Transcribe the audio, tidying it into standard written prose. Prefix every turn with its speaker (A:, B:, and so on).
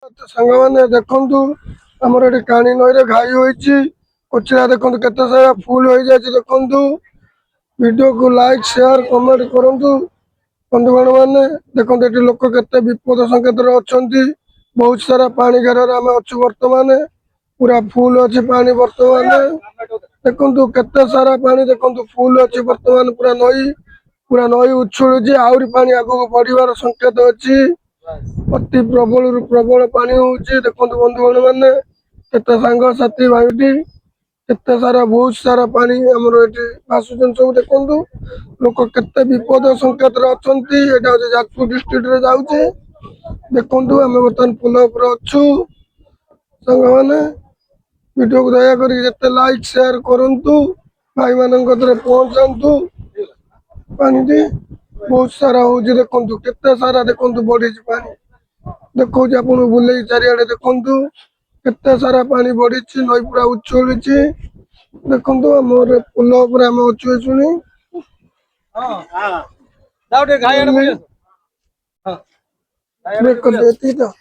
A: सांग मैंने देखु आमर ये काणी नई घाई होती कोचिला देखो केते सारा फुल हो जाए देखु वीडियो को लाइक शेयर कमेंट करूँ बंधुगण मैंने देखो ये लोक के विपद संकेत अच्छा बहुत सारा पानी घेर आम अच्छु बर्तमान पूरा फुल अच्छी पानी बर्तमान देखु केते सारा पानी देखु फुल अच्छी बर्तमान पूरा नई उछुलुची आहरी पानी आगू बढ़िबार संकेत अच्छी अति प्रबल प्रबल पानी होची देखो बंधुगण मैंने केते सांग साथी भाई केते सारा बहुत सारा पानी आमर ये भाषुचन सब देखु लोक केते विपद संकेत अच्छा यहाँ जाजपुर डिस्ट्रिक्ट रे जाऊे देखु आम बर्तमान पुल अच्छु सांग मैंने वीडियो को दयाकोरी जिते लाइक शेयर करूँ भाई मान पहुंचातु पानी बहुत सारा हो देखु केते सारा देखु बढ़ी पानी देखो आप बुले चारिड़े देखु केते सारा पानी बढ़ी नई पूरा उछुलुची देखु आम पुल आम अच्छु शुणी तो